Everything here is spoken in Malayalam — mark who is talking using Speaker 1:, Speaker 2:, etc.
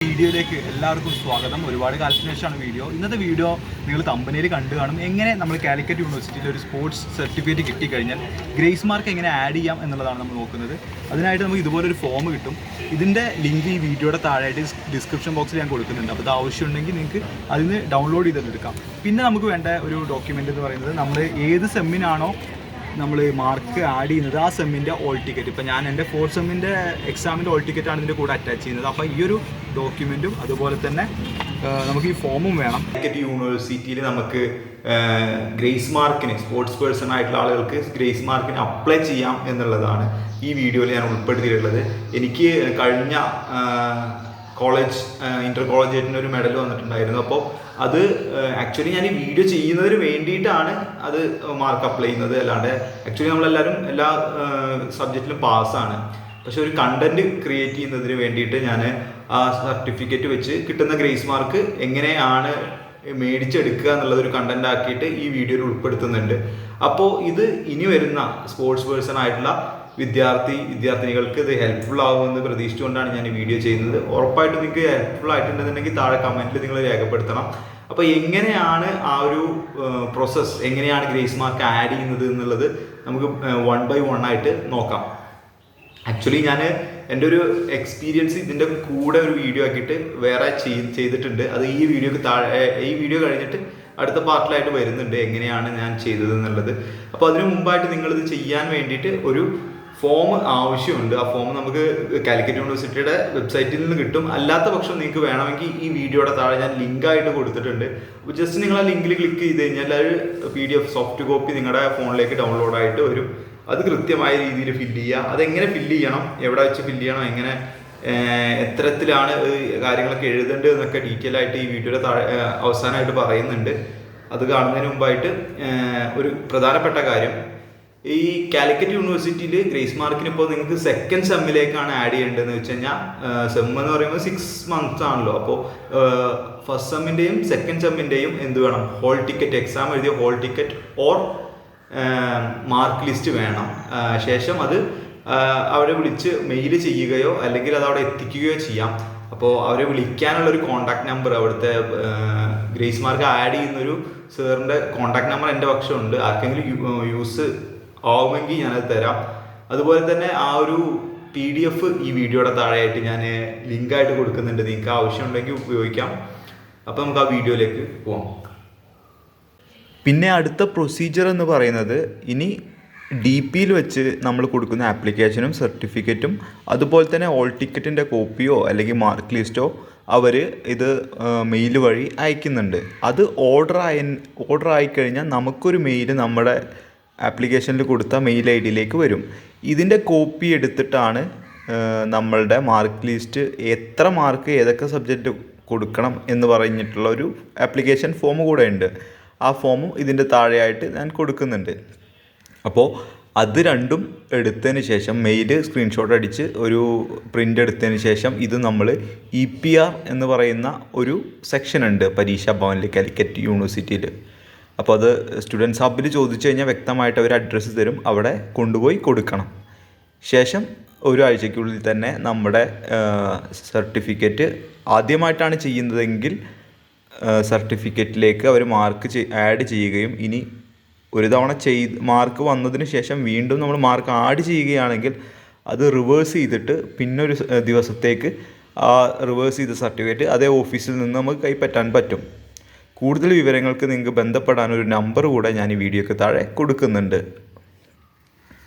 Speaker 1: വീഡിയോയിലേക്ക് എല്ലാവർക്കും സ്വാഗതം. ഒരുപാട് കാലത്തിന് ശേഷമാണ് വീഡിയോ. ഇന്നത്തെ വീഡിയോ നിങ്ങൾ കമ്പനിയിൽ കണ്ടു കാണും. എങ്ങനെ നമ്മൾ കാലിക്കറ്റ് യൂണിവേഴ്സിറ്റിയിൽ ഒരു സ്പോർട്സ് സർട്ടിഫിക്കറ്റ് കിട്ടിക്കഴിഞ്ഞാൽ ഗ്രേസ് മാർക്ക് എങ്ങനെ ആഡ് ചെയ്യാം എന്നുള്ളതാണ് നമ്മൾ നോക്കുന്നത്. അതിനായിട്ട് നമുക്ക് ഇതുപോലൊരു ഫോം കിട്ടും. ഇതിൻ്റെ ലിങ്ക് ഈ വീഡിയോയുടെ താഴെയായിട്ട് ഡിസ്ക്രിപ്ഷൻ ബോക്സിൽ ഞാൻ കൊടുക്കുന്നുണ്ട്. അപ്പോൾ ഇത് ആവശ്യമുണ്ടെങ്കിൽ നിങ്ങൾക്ക് അതിന് ഡൗൺലോഡ് ചെയ്തെടുക്കാം. പിന്നെ നമുക്ക് വേണ്ട ഒരു ഡോക്യുമെൻ്റ് എന്ന് പറയുന്നത് നമ്മൾ ഏത് സെമ്മിനാണോ നമ്മൾ മാർക്ക് ആഡ് ചെയ്യുന്നത് ആ സെമ്മിൻ്റെ ഓൾ ടിക്കറ്റ്. ഇപ്പോൾ ഞാൻ എൻ്റെ 4th സെമ്മിൻ്റെ എക്സാമിൻ്റെ ഓൾ ടിക്കറ്റാണ് ഇതിൻ്റെ കൂടെ അറ്റാച്ച് ചെയ്യുന്നത്. അപ്പോൾ ഈ ഒരു ഡോക്യുമെൻറ്റും അതുപോലെ തന്നെ നമുക്ക് ഈ ഫോമും വേണം. കാലിക്കറ്റ് യൂണിവേഴ്സിറ്റിയിൽ നമുക്ക് ഗ്രേസ് മാർക്കിന് സ്പോർട്സ് പേഴ്സൺ ആയിട്ടുള്ള ആളുകൾക്ക് ഗ്രേസ് മാർക്കിന് അപ്ലൈ ചെയ്യാം എന്നുള്ളതാണ് ഈ വീഡിയോയിൽ ഞാൻ ഉൾപ്പെടുത്തിയിട്ടുള്ളത്. എനിക്ക് കഴിഞ്ഞ കോളേജ് ഇൻ്റർ കോളേജായിട്ടിന് ഒരു മെഡൽ വന്നിട്ടുണ്ടായിരുന്നു. അപ്പോൾ അത് ആക്ച്വലി ഞാൻ ഈ വീഡിയോ ചെയ്യുന്നതിന് വേണ്ടിയിട്ടാണ് അത് മാർക്ക് അപ്ലൈ ചെയ്യുന്നത്. അല്ലാണ്ട് ആക്ച്വലി നമ്മളെല്ലാവരും എല്ലാ സബ്ജക്റ്റിലും പാസ്സാണ്. പക്ഷെ ഒരു കണ്ടന്റ് ക്രിയേറ്റ് ചെയ്യുന്നതിന് വേണ്ടിയിട്ട് ഞാൻ ആ സർട്ടിഫിക്കറ്റ് വെച്ച് കിട്ടുന്ന ഗ്രേസ് മാർക്ക് എങ്ങനെയാണ് മേടിച്ചെടുക്കുക എന്നുള്ളതൊരു കണ്ടന്റ് ആക്കിയിട്ട് ഈ വീഡിയോയിൽ ഉൾപ്പെടുത്തുന്നുണ്ട്. അപ്പോൾ ഇത് ഇനി വരുന്ന സ്പോർട്സ് പേഴ്സൺ ആയിട്ടുള്ള വിദ്യാർത്ഥിനികൾക്ക് ഇത് ഹെൽപ്ഫുൾ ആകുമെന്ന് പ്രതീക്ഷിച്ചുകൊണ്ടാണ് ഞാൻ ഈ വീഡിയോ ചെയ്യുന്നത്. ഉറപ്പായിട്ടും നിങ്ങൾക്ക് ഹെൽപ്ഫുൾ ആയിട്ടുണ്ടെന്നുണ്ടെങ്കിൽ താഴെ കമൻറ്റിൽ നിങ്ങൾ രേഖപ്പെടുത്തണം. അപ്പോൾ എങ്ങനെയാണ് ആ ഒരു പ്രോസസ്സ്, എങ്ങനെയാണ് ഗ്രേസ് മാർക്ക് ആഡ് ചെയ്യുന്നത് എന്നുള്ളത് നമുക്ക് 1 by 1 ആയിട്ട് നോക്കാം. ആക്ച്വലി ഞാൻ എൻ്റെ ഒരു എക്സ്പീരിയൻസ് ഇതിൻ്റെ കൂടെ ഒരു വീഡിയോ ആക്കിയിട്ട് വേറെ ചെയ്തിട്ടുണ്ട്. അത് ഈ വീഡിയോ കഴിഞ്ഞിട്ട് അടുത്ത പാർട്ടിലായിട്ട് വരുന്നുണ്ട്, എങ്ങനെയാണ് ഞാൻ ചെയ്തത് എന്നുള്ളത്. അപ്പോൾ അതിനു മുമ്പായിട്ട് നിങ്ങളിത് ചെയ്യാൻ വേണ്ടിയിട്ട് ഒരു ഫോം ആവശ്യമുണ്ട്. ആ ഫോം നമുക്ക് കാലിക്കറ്റ് യൂണിവേഴ്സിറ്റിയുടെ വെബ്സൈറ്റിൽ നിന്ന് കിട്ടും. അല്ലാത്ത പക്ഷം നിങ്ങൾക്ക് വേണമെങ്കിൽ ഈ വീഡിയോയുടെ താഴെ ഞാൻ ലിങ്കായിട്ട് കൊടുത്തിട്ടുണ്ട്. അപ്പോൾ ജസ്റ്റ് നിങ്ങൾ ആ ലിങ്കിൽ ക്ലിക്ക് ചെയ്ത് കഴിഞ്ഞാൽ ഒരു PDF സോഫ്റ്റ് കോപ്പി നിങ്ങളുടെ ഫോണിലേക്ക് ഡൗൺലോഡായിട്ട് വരും. അത് കൃത്യമായ രീതിയിൽ ഫില്ല് ചെയ്യുക. അതെങ്ങനെ ഫില്ല് ചെയ്യണം, എവിടെ വെച്ച് ഫില്ല് ചെയ്യണം, എങ്ങനെ എത്തരത്തിലാണ് കാര്യങ്ങളൊക്കെ എഴുതേണ്ടത് എന്നൊക്കെ ഡീറ്റെയിൽ ആയിട്ട് ഈ വീഡിയോയുടെ താഴെ അവസാനമായിട്ട് പറയുന്നുണ്ട്. അത് കാണുന്നതിന് മുമ്പായിട്ട് ഒരു പ്രധാനപ്പെട്ട കാര്യം, ഈ കാലിക്കറ്റ് യൂണിവേഴ്സിറ്റിയിൽ ഗ്രേസ് മാർക്കിന് ഇപ്പോൾ നിങ്ങൾക്ക് 2nd സെമ്മിലേക്കാണ് ആഡ് ചെയ്യേണ്ടതെന്ന് വെച്ച് കഴിഞ്ഞാൽ സെം എന്ന് പറയുമ്പോൾ 6 months ആണല്ലോ. അപ്പോൾ 1st സെമ്മിൻ്റെയും 2nd സെമ്മിൻ്റെയും എന്ത് വേണം, ഹോൾ ടിക്കറ്റ്, എക്സാം എഴുതിയ hall ticket or mark list വേണം. ശേഷം അത് അവരെ വിളിച്ച് മെയിൽ ചെയ്യുകയോ അല്ലെങ്കിൽ അത് അവിടെ എത്തിക്കുകയോ ചെയ്യാം. അപ്പോൾ അവരെ വിളിക്കാനുള്ളൊരു കോൺടാക്ട് നമ്പർ, അവിടുത്തെ ഗ്രേസ് മാർക്ക് ആഡ് ചെയ്യുന്നൊരു സാറിൻ്റെ കോൺടാക്ട് നമ്പർ എൻ്റെ പക്ഷമുണ്ട്. ആർക്കെങ്കിലും യൂസ് ആവുമെങ്കിൽ ഞാനത് തരാം. അതുപോലെ തന്നെ ആ ഒരു PDF ഈ വീഡിയോയുടെ താഴെയായിട്ട് ഞാൻ ലിങ്കായിട്ട് കൊടുക്കുന്നുണ്ട്. നിങ്ങൾക്ക് ആവശ്യമുണ്ടെങ്കിൽ ഉപയോഗിക്കാം. അപ്പോൾ നമുക്ക് ആ വീഡിയോയിലേക്ക് പോവാം. പിന്നെ അടുത്ത പ്രൊസീജിയർ എന്ന് പറയുന്നത്, ഇനി DPയിൽ വെച്ച് നമ്മൾ കൊടുക്കുന്ന ആപ്ലിക്കേഷനും സർട്ടിഫിക്കറ്റും അതുപോലെ തന്നെ ഓൾ ടിക്കറ്റിൻ്റെ കോപ്പിയോ അല്ലെങ്കിൽ മാർക്ക് ലിസ്റ്റോ അവർ ഇത് മെയിൽ വഴി അയക്കുന്നുണ്ട്. അത് ഓർഡർ ആയിക്കഴിഞ്ഞാൽ നമുക്കൊരു മെയിൽ നമ്മുടെ ആപ്ലിക്കേഷനിൽ കൊടുത്ത മെയിൽ ID വരും. ഇതിൻ്റെ കോപ്പി എടുത്തിട്ടാണ് നമ്മളുടെ മാർക്ക് ലിസ്റ്റ്, എത്ര മാർക്ക് ഏതൊക്കെ സബ്ജക്റ്റ് കൊടുക്കണം എന്ന് പറഞ്ഞിട്ടുള്ള ഒരു ആപ്ലിക്കേഷൻ ഫോം കൂടെ ഉണ്ട്. ആ ഫോമും ഇതിൻ്റെ താഴെയായിട്ട് ഞാൻ കൊടുക്കുന്നുണ്ട്. അപ്പോൾ അത് രണ്ടും എടുത്തതിന് ശേഷം മെയിൽ സ്ക്രീൻഷോട്ട് അടിച്ച് ഒരു പ്രിൻ്റ് എടുത്തതിന് ശേഷം ഇത് നമ്മൾ EPR എന്ന് പറയുന്ന ഒരു സെക്ഷൻ ഉണ്ട് പരീക്ഷാ ഭവനിൽ കാലിക്കറ്റ് യൂണിവേഴ്സിറ്റിയിൽ. അപ്പോൾ അത് സ്റ്റുഡൻസ് ഹബ്ബിൽ ചോദിച്ചു കഴിഞ്ഞാൽ വ്യക്തമായിട്ട് അവർ അഡ്രസ്സ് തരും, അവിടെ കൊണ്ടുപോയി കൊടുക്കണം. ശേഷം ഒരാഴ്ചയ്ക്കുള്ളിൽ തന്നെ നമ്മുടെ സർട്ടിഫിക്കറ്റ് ആദ്യമായിട്ടാണ് ചെയ്യുന്നതെങ്കിൽ സർട്ടിഫിക്കറ്റിലേക്ക് അവർ മാർക്ക് ആഡ് ചെയ്യുകയും, ഇനി ഒരു തവണ മാർക്ക് വന്നതിന് ശേഷം വീണ്ടും നമ്മൾ മാർക്ക് ആഡ് ചെയ്യുകയാണെങ്കിൽ അത് റിവേഴ്സ് ചെയ്തിട്ട് പിന്നെ ഒരു ദിവസത്തേക്ക് ആ റിവേഴ്സ് ചെയ്ത സർട്ടിഫിക്കറ്റ് അതേ ഓഫീസിൽ നിന്ന് നമുക്ക് കൈപ്പറ്റാൻ പറ്റും. കൂടുതൽ വിവരങ്ങൾക്ക് നിങ്ങൾക്ക് ബന്ധപ്പെടാൻ ഒരു നമ്പർ കൂടെ ഞാൻ ഈ വീഡിയോയ്ക്ക് താഴെ കൊടുക്കുന്നുണ്ട്.